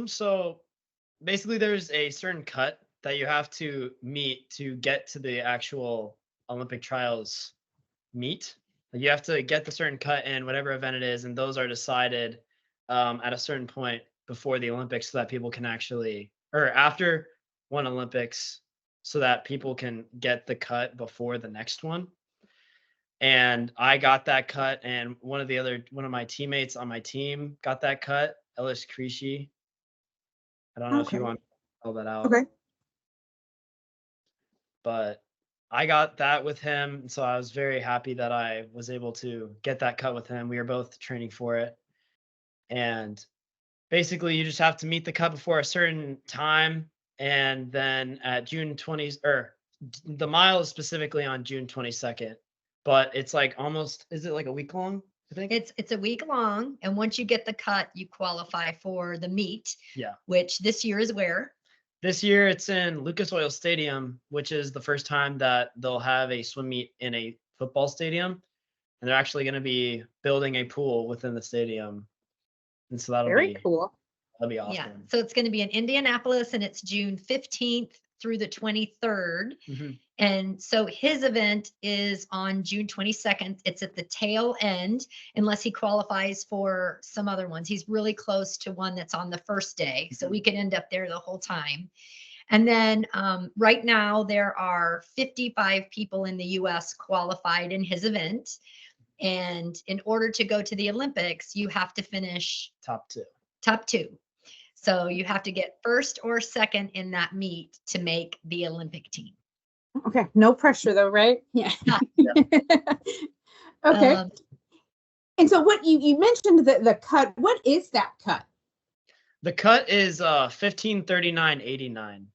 So basically there's a certain cut that you have to meet to get to the actual Olympic trials meet. Like, you have to get the certain cut in whatever event it is, and those are decided at a certain point before the Olympics, so that people can actually, or after one Olympics, so that people can get the cut before the next one. And I got that cut, and one of my teammates on my team got that cut, Ellis Creasy. I don't know if you Okay. want to spell that out, Okay. but I got that with him. So I was very happy that I was able to get that cut with him. We were both training for it. And basically, you just have to meet the cut before a certain time. And then at June 20th, or the mile is specifically on June 22nd, but it's like almost, is it like a week long? I think It's a week long, and once you get the cut, you qualify for the meet. Yeah. Which this year is where? This year it's in Lucas Oil Stadium, which is the first time that they'll have a swim meet in a football stadium. And they're actually going to be building a pool within the stadium. And so Very cool. That'll be awesome. Yeah. So it's going to be in Indianapolis, and it's June 15th through the 23rd. Mm-hmm. And so his event is on June 22nd. It's at the tail end, unless he qualifies for some other ones. He's really close to one that's on the first day. So we could end up there the whole time. And then right now, there are 55 people in the US qualified in his event. And in order to go to the Olympics, you have to finish top two. So you have to get first or second in that meet to make the Olympic team. Okay. No pressure though, right? Yeah. Okay. And so what you mentioned the cut, what is that cut? The cut is 15:39.89.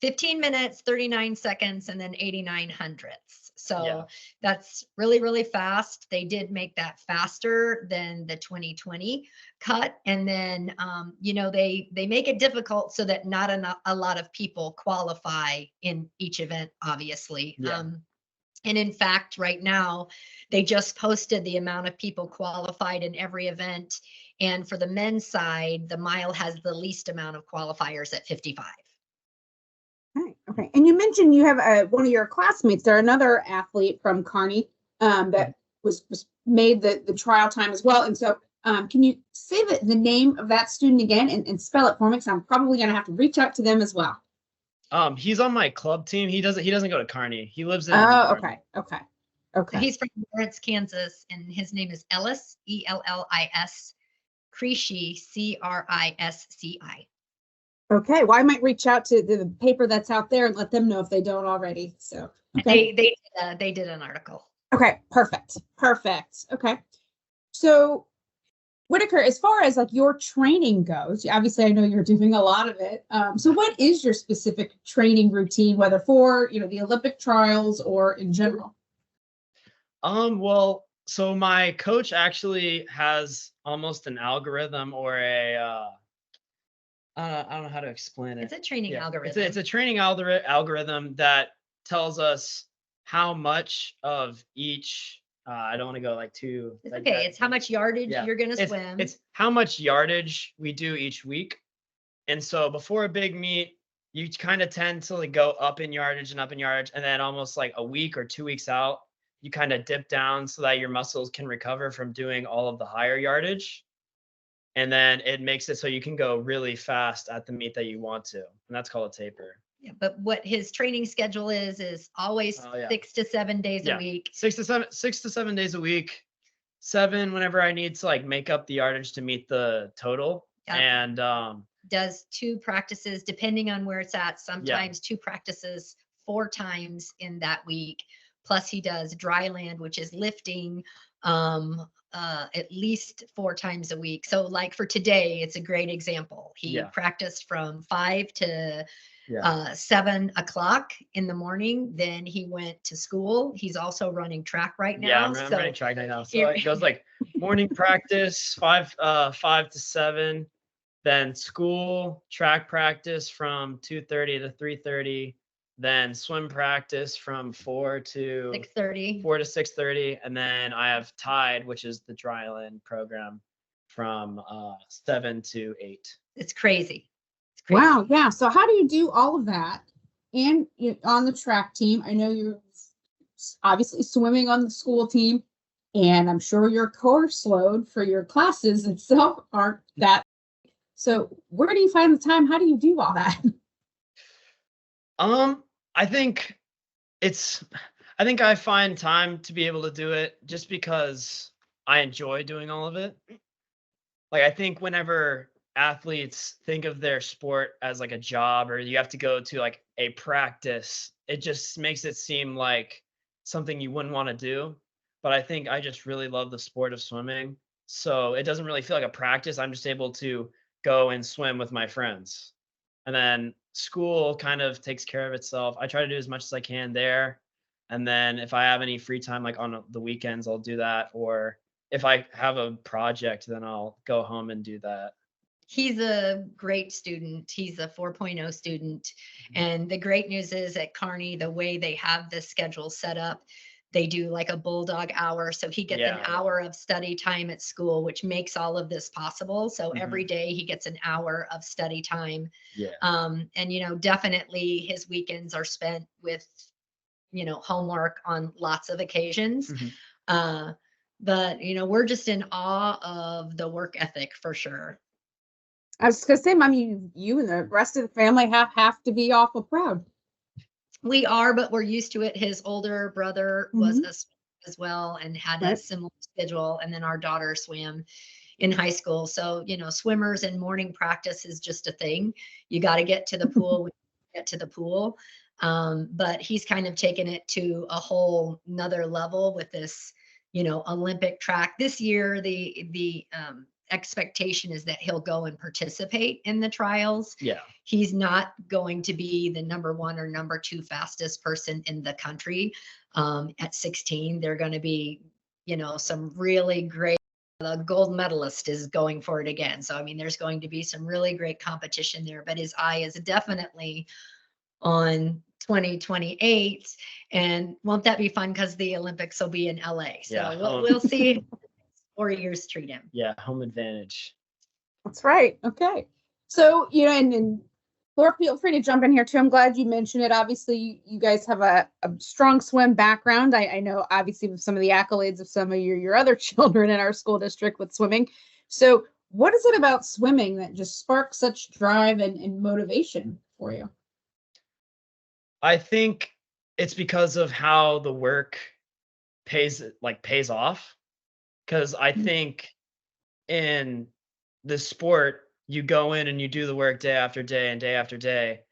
15 minutes, 39 seconds, and then 89 hundredths. So that's really, really fast. They did make that faster than the 2020 cut. And then, they make it difficult so that not a lot of people qualify in each event, obviously. Yeah. And in fact, right now, they just posted the amount of people qualified in every event. And for the men's side, the mile has the least amount of qualifiers at 55. Okay. And you mentioned you have one of your classmates there, another athlete from Kearney that was made the trial time as well. And so can you say the name of that student again and spell it for me? Because I'm probably going to have to reach out to them as well. He's on my club team. He doesn't go to Kearney. He lives in okay. He's from Lawrence, Kansas, and his name is Ellis, Ellis, Creasy, Crisci. Okay, well, I might reach out to the paper that's out there and let them know if they don't already. So they did an article. Okay, perfect. Okay, so Whitaker, as far as like your training goes, obviously I know you're doing a lot of it. So what is your specific training routine, whether for the Olympic trials or in general? Well, so my coach actually has almost an algorithm or a I don't know how to explain it. It's a training algorithm. It's a training algorithm that tells us how much of each. I don't want to go like too. It's okay. That. It's how much yardage you're going to swim. It's how much yardage we do each week. And so before a big meet, you kind of tend to like go up in yardage. And then almost like a week or 2 weeks out, you kind of dip down so that your muscles can recover from doing all of the higher yardage. And then it makes it so you can go really fast at the meet that you want to. And that's called a taper. Yeah, but what his training schedule is always 6 to 7 days a week. 6 to 7 days a week. 7 whenever I need to like make up the yardage to meet the total. Yeah. And does 2 practices depending on where it's at. Sometimes 2 practices 4 times in that week. Plus he does dry land, which is lifting. At least 4 times a week. So like for today, it's a great example. He practiced from 5 to 7 o'clock in the morning. Then he went to school. He's also running track right now. Yeah, I'm running track right now. So it goes like morning practice, 5 to 7, then school, track practice from 2:30 to 3:30. Then swim practice from 4 to 6:30, and then I have Tide, which is the dry land program, from 7 to 8. It's crazy. It's crazy. Wow. Yeah. So how do you do all of that? And you're on the track team. I know you're obviously swimming on the school team, and I'm sure your course load for your classes itself aren't that. So where do you find the time? How do you do all that? I think I find time to be able to do it just because I enjoy doing all of it. Like, I think whenever athletes think of their sport as like a job, or you have to go to like a practice, it just makes it seem like something you wouldn't want to do. But I think I just really love the sport of swimming. So it doesn't really feel like a practice. I'm just able to go and swim with my friends. And then school kind of takes care of itself. I try to do as much as I can there. And then if I have any free time, like on the weekends, I'll do that. Or if I have a project, then I'll go home and do that. He's a great student. He's a 4.0 student. And the great news is at Kearney, the way they have this schedule set up, they do like a bulldog hour. So he gets an hour of study time at school, which makes all of this possible. So every day he gets an hour of study time. Yeah. And, definitely his weekends are spent with, homework on lots of occasions. But, we're just in awe of the work ethic for sure. I was gonna say, Mom, you and the rest of the family have to be awful proud. We are, but we're used to it. His older brother was as well and had a similar schedule. And then our daughter swam in high school. So, swimmers and morning practice is just a thing. You got to get to the pool, but he's kind of taken it to a whole nother level with this, Olympic track. This year, the expectation is that he'll go and participate in the trials. Yeah. He's not going to be the number 1 or number 2 fastest person in the country. At 16, they're going to be, some really great. The gold medalist is going for it again. So, there's going to be some really great competition there, but his eye is definitely on 2028. And won't that be fun? Because the Olympics will be in LA. So we'll see. Warriors treat him. Yeah, home advantage. That's right. Okay. So, and Laura, feel free to jump in here too. I'm glad you mentioned it. Obviously, you guys have a strong swim background. I know, obviously, with some of the accolades of some of your other children in our school district with swimming. So what is it about swimming that just sparks such drive and motivation for you? I think it's because of how the work pays off. Because I think in the sport, you go in and you do the work day after day and day after day,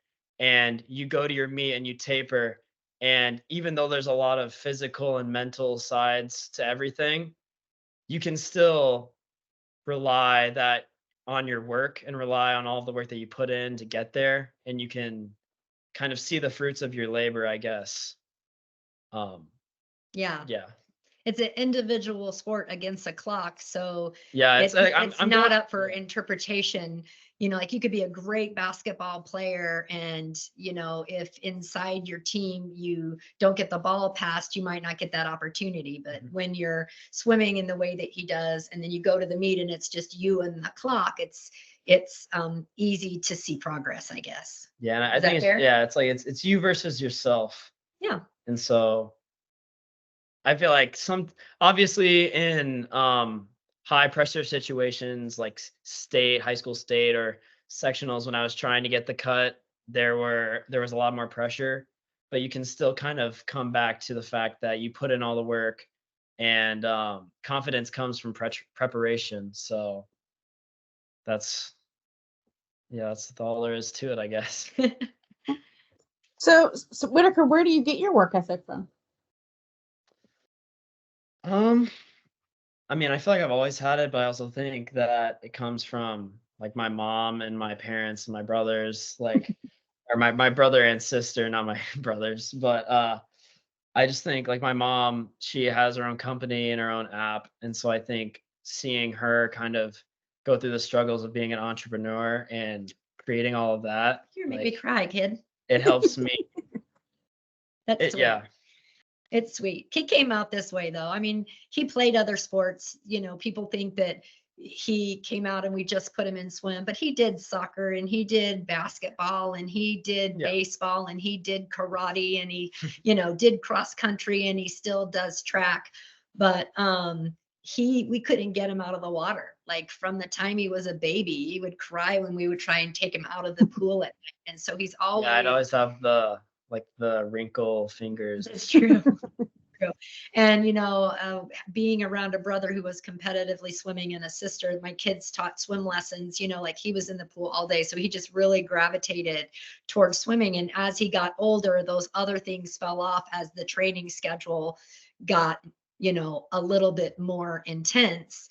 and you go to your meet and you taper. And even though there's a lot of physical and mental sides to everything, you can still rely on your work and rely on all the work that you put in to get there. And you can kind of see the fruits of your labor, I guess. Yeah. Yeah. It's an individual sport against a clock. So yeah, it's not up for interpretation. Like you could be a great basketball player and, if inside your team you don't get the ball passed, you might not get that opportunity. But when you're swimming in the way that he does, and then you go to the meet and it's just you and the clock, it's easy to see progress, I guess. Yeah, and I think it's like it's you versus yourself. Yeah. And so I feel like obviously in high pressure situations like high school state or sectionals, when I was trying to get the cut, there was a lot more pressure, but you can still kind of come back to the fact that you put in all the work, and confidence comes from preparation. So that's all there is to it, I guess. So Whitaker, where do you get your work ethic from? I feel like I've always had it, but I also think that it comes from like my mom and my parents and my brothers, or my brother and sister, not my brothers. But I just think like my mom, she has her own company and her own app. And so I think seeing her kind of go through the struggles of being an entrepreneur and creating all of that. You make me cry, kid. It helps me. That's sweet. Yeah. It's sweet. He came out this way though. He played other sports. People think that, he came out and we just put him in swim, but he did soccer and he did basketball and he did baseball and he did karate and he, did cross country and he still does track. But we couldn't get him out of the water. Like from the time he was a baby, he would cry when we would try and take him out of the pool at night. And so he's always, I'd always have the wrinkle fingers. It's true. And, being around a brother who was competitively swimming and a sister, my kids taught swim lessons, like he was in the pool all day. So he just really gravitated towards swimming. And as he got older, those other things fell off as the training schedule got, a little bit more intense.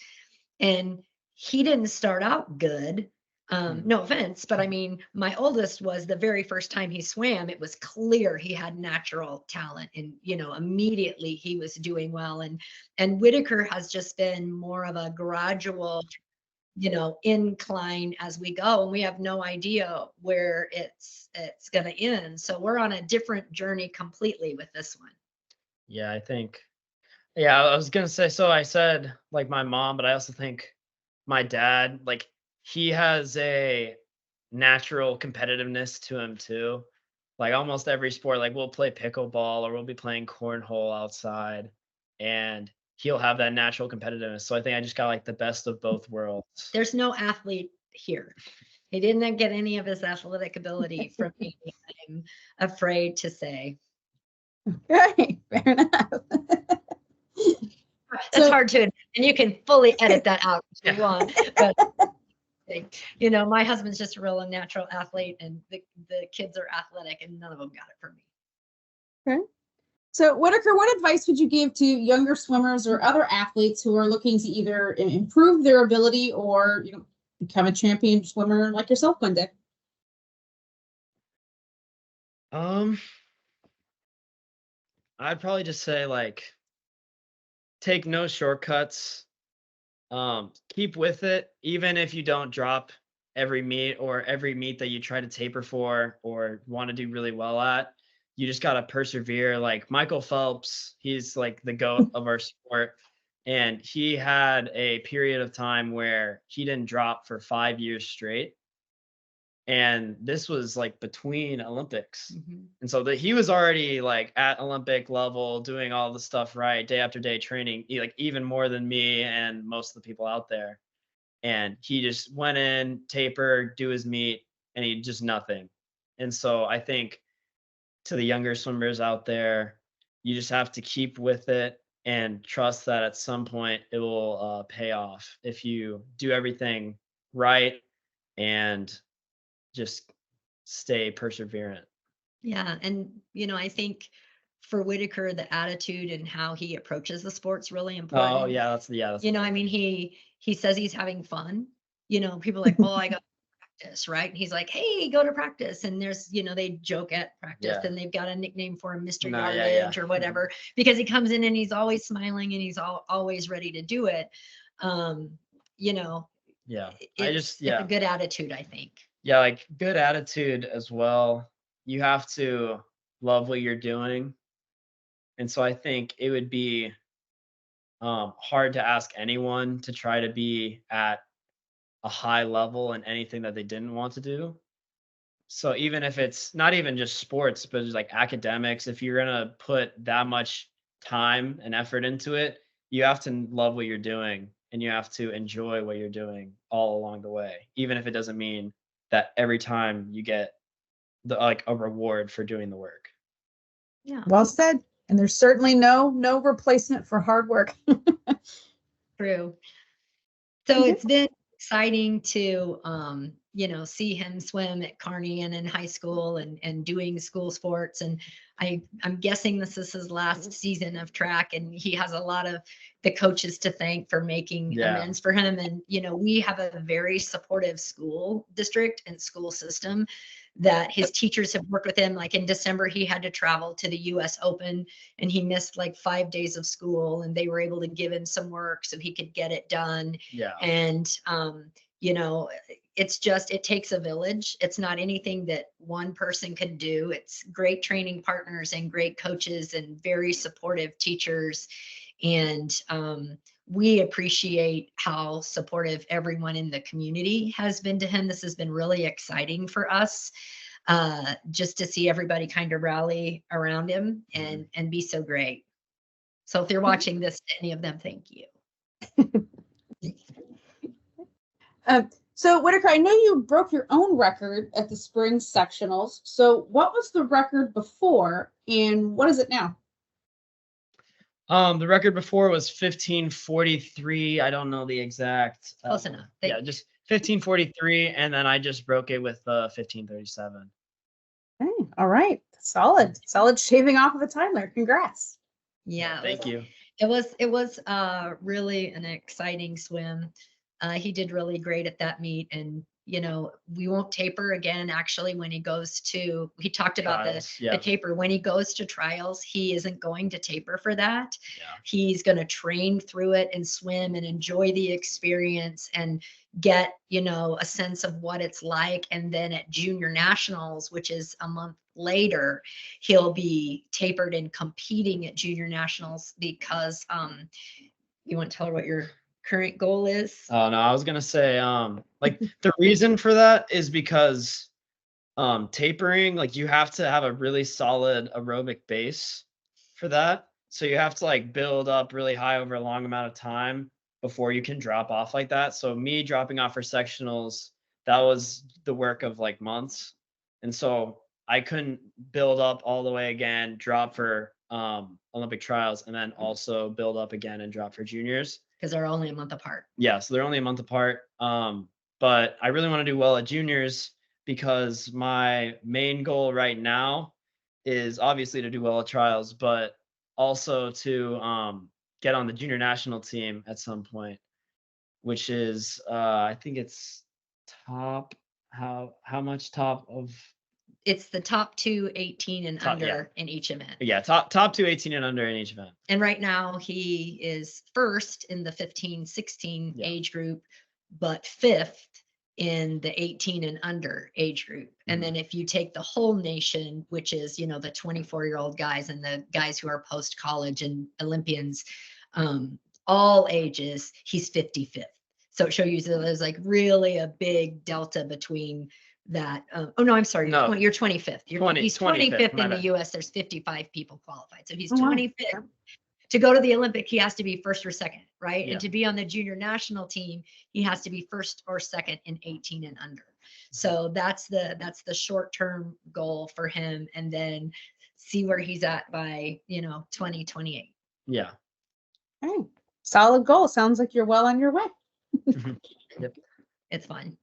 And he didn't start out good. No offense, but I mean, my oldest was the very first time he swam, it was clear he had natural talent and, immediately he was doing well. And Whitaker has just been more of a gradual, incline as we go. And we have no idea where it's going to end. So we're on a different journey completely with this one. Yeah, I think, I was going to say, so I said like my mom, but I also think my dad, like, he has a natural competitiveness to him too. Like almost every sport, like we'll play pickleball or we'll be playing cornhole outside and he'll have that natural competitiveness. So I think I just got like the best of both worlds. There's no athlete here. He didn't get any of his athletic ability from me, I'm afraid to say. Okay, fair enough. That's hard to, and you can fully edit that out if you want. But my husband's just a real natural athlete and the kids are athletic and none of them got it from me. Okay. So Whitaker, what advice would you give to younger swimmers or other athletes who are looking to either improve their ability or become a champion swimmer like yourself one day? I'd probably just say take no shortcuts. Keep with it, even if you don't drop every meet or every meet that you try to taper for or want to do really well at. You just got to persevere. Like Michael Phelps, he's like the GOAT of our sport. And he had a period of time where he didn't drop for 5 years straight. And this was like between Olympics. Mm-hmm. And so he was already like at Olympic level, doing all the stuff right, day after day training, like even more than me and most of the people out there. And he just went in, tapered, do his meet, and he just nothing. And so I think to the younger swimmers out there, you just have to keep with it and trust that at some point it will pay off if you do everything right and just stay perseverant. Yeah. And, I think for Whitaker, the attitude and how he approaches the sport's really important. Oh yeah. That's I mean, he says he's having fun, people are like, oh, I got to practice. Right. And he's like, hey, go to practice. And there's, they joke at practice and they've got a nickname for him, Mr. Yardage or whatever, because he comes in and he's always smiling and he's always ready to do it. It's a good attitude, I think. Yeah, like good attitude as well. You have to love what you're doing. And so I think it would be hard to ask anyone to try to be at a high level in anything that they didn't want to do. So even if it's not even just sports, but just like academics, if you're going to put that much time and effort into it, you have to love what you're doing and you have to enjoy what you're doing all along the way, even if it doesn't mean that every time you get a reward for doing the work. Yeah. Well said. And there's certainly no replacement for hard work. True. So it's been exciting to, see him swim at Kearney and in high school and doing school sports. And I'm guessing this is his last season of track and he has a lot of the coaches to thank for making amends for him. And, we have a very supportive school district and school system that his teachers have worked with him. Like in December, he had to travel to the US Open and he missed like 5 days of school and they were able to give him some work so he could get it done. Yeah. And, it takes a village. It's not anything that one person can do. It's great training partners and great coaches and very supportive teachers. And we appreciate how supportive everyone in the community has been to him. This has been really exciting for us, just to see everybody kind of rally around him and be so great. So if you're watching this, to any of them, thank you. So Whitaker, I know you broke your own record at the spring sectionals. So what was the record before and what is it now? The record before was 15:43. I don't know the exact. Close enough. Yeah, just 15:43, and then I just broke it with 15:37. Okay, all right, solid shaving off of a time there. Congrats. Yeah, Thank you. It was really an exciting swim. He did really great at that meet, and you know, we won't taper again. Actually, when he goes to, he talked about Trials, the taper. When he goes to trials, he isn't going to taper for that. Yeah. He's going to train through it and swim and enjoy the experience and get, you know, a sense of what it's like. And then at junior nationals, which is a month later, he'll be tapered and competing at junior nationals because, you want to tell her what your current goal is? Oh no, I was gonna say, like the reason for that is because tapering, like you have to have a really solid aerobic base for that. So you have to like build up really high over a long amount of time before you can drop off like that. So me dropping off for sectionals, that was the work of like months. And so I couldn't build up all the way again, drop for Olympic trials, and then also build up again and drop for juniors. Because they're only a month apart. Yeah, so they're only a month apart. But I really want to do well at juniors because my main goal right now is obviously to do well at trials, but also to get on the junior national team at some point, which is I think it's top how much top of It's the top 2 18 and Top- under yeah. in each event. yeah, top 2 18 and under in each event. And right now he is first in the 15-16 Yeah. age group, but fifth in the 18 and under age group. And then if you take the whole nation, which is, you know, the 24-year-old guys and the guys who are post-college and Olympians, all ages, he's 55th. So it shows you that there's like really a big delta between that. Oh no, I'm sorry. No. You're 25th. He's 25th my in the bad. US. There's 55 people qualified. So he's Oh, wow. 25th. To go to the Olympic, he has to be first or second, right? Yeah. And to be on the junior national team, he has to be first or second in 18 and under. So that's the short-term goal for him, and then see where he's at by, you know, 2028. Yeah. Okay. Solid goal. Sounds like you're well on your way. Yep. It's fun.